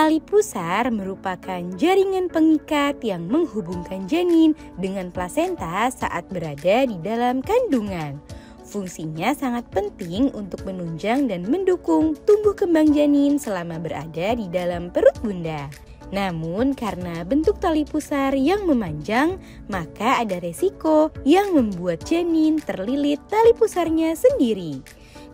Tali pusar merupakan jaringan pengikat yang menghubungkan janin dengan plasenta saat berada di dalam kandungan. Fungsinya sangat penting untuk menunjang dan mendukung tumbuh kembang janin selama berada di dalam perut bunda. Namun karena bentuk tali pusar yang memanjang, maka ada resiko yang membuat janin terlilit tali pusarnya sendiri.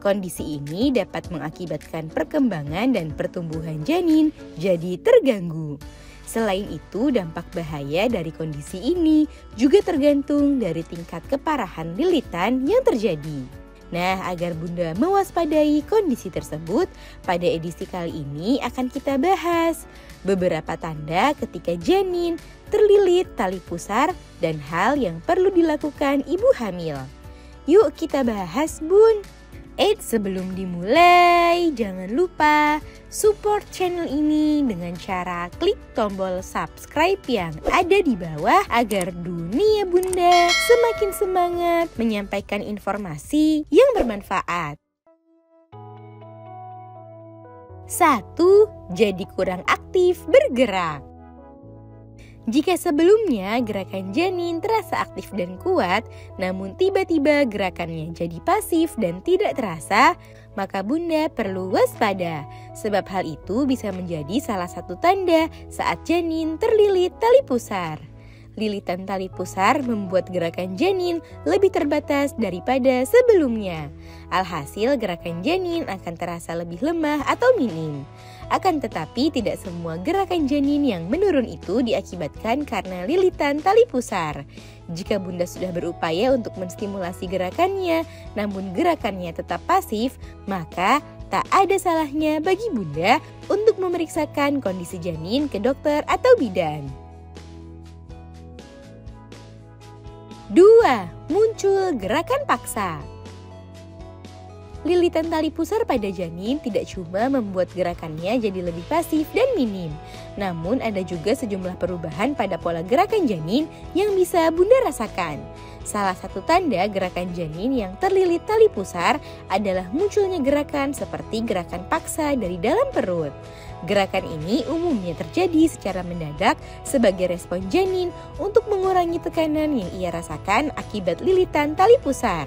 Kondisi ini dapat mengakibatkan perkembangan dan pertumbuhan janin jadi terganggu. Selain itu, dampak bahaya dari kondisi ini juga tergantung dari tingkat keparahan lilitan yang terjadi. Nah, agar bunda mewaspadai kondisi tersebut, pada edisi kali ini akan kita bahas beberapa tanda ketika janin terlilit tali pusar dan hal yang perlu dilakukan ibu hamil. Yuk kita bahas, bun! Sebelum dimulai, jangan lupa support channel ini dengan cara klik tombol subscribe yang ada di bawah agar dunia bunda semakin semangat menyampaikan informasi yang bermanfaat. 1. Jadi kurang aktif bergerak. Jika sebelumnya gerakan janin terasa aktif dan kuat, namun tiba-tiba gerakannya jadi pasif dan tidak terasa, maka bunda perlu waspada. Sebab hal itu bisa menjadi salah satu tanda saat janin terlilit tali pusar. Lilitan tali pusar membuat gerakan janin lebih terbatas daripada sebelumnya. Alhasil gerakan janin akan terasa lebih lemah atau minim. Akan tetapi tidak semua gerakan janin yang menurun itu diakibatkan karena lilitan tali pusar. Jika bunda sudah berupaya untuk menstimulasi gerakannya, namun gerakannya tetap pasif, maka tak ada salahnya bagi bunda untuk memeriksakan kondisi janin ke dokter atau bidan. 2. Muncul gerakan paksa. Lilitan tali pusar pada janin tidak cuma membuat gerakannya jadi lebih pasif dan minim, namun ada juga sejumlah perubahan pada pola gerakan janin yang bisa bunda rasakan. Salah satu tanda gerakan janin yang terlilit tali pusar adalah munculnya gerakan seperti gerakan paksa dari dalam perut. Gerakan ini umumnya terjadi secara mendadak sebagai respon janin untuk mengurangi tekanan yang ia rasakan akibat lilitan tali pusar.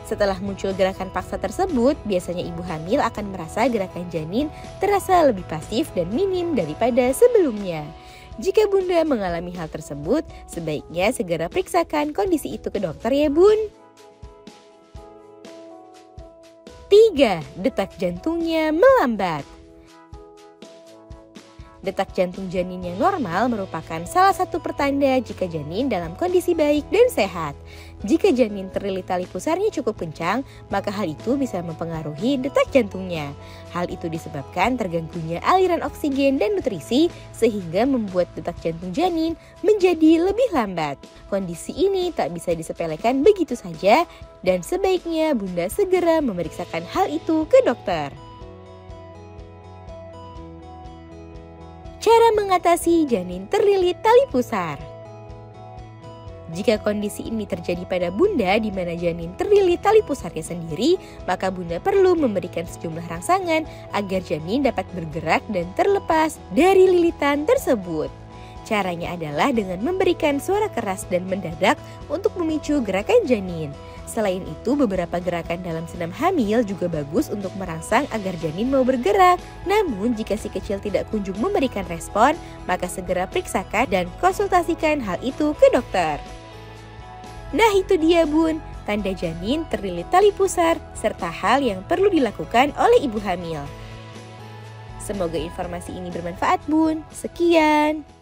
Setelah muncul gerakan paksa tersebut, biasanya ibu hamil akan merasa gerakan janin terasa lebih pasif dan minim daripada sebelumnya. Jika bunda mengalami hal tersebut, sebaiknya segera periksakan kondisi itu ke dokter ya bun. 3. Detak jantungnya melambat. Detak jantung janin yang normal merupakan salah satu pertanda jika janin dalam kondisi baik dan sehat. Jika janin terlilit tali pusarnya cukup kencang, maka hal itu bisa mempengaruhi detak jantungnya. Hal itu disebabkan terganggunya aliran oksigen dan nutrisi sehingga membuat detak jantung janin menjadi lebih lambat. Kondisi ini tak bisa disepelekan begitu saja dan sebaiknya bunda segera memeriksakan hal itu ke dokter. Cara mengatasi janin terlilit tali pusar. Jika kondisi ini terjadi pada bunda di mana janin terlilit tali pusarnya sendiri, maka bunda perlu memberikan sejumlah rangsangan agar janin dapat bergerak dan terlepas dari lilitan tersebut. Caranya adalah dengan memberikan suara keras dan mendadak untuk memicu gerakan janin. Selain itu, beberapa gerakan dalam senam hamil juga bagus untuk merangsang agar janin mau bergerak. Namun, jika si kecil tidak kunjung memberikan respon, maka segera periksakan dan konsultasikan hal itu ke dokter. Nah itu dia bun, tanda janin terlilit tali pusar, serta hal yang perlu dilakukan oleh ibu hamil. Semoga informasi ini bermanfaat bun. Sekian.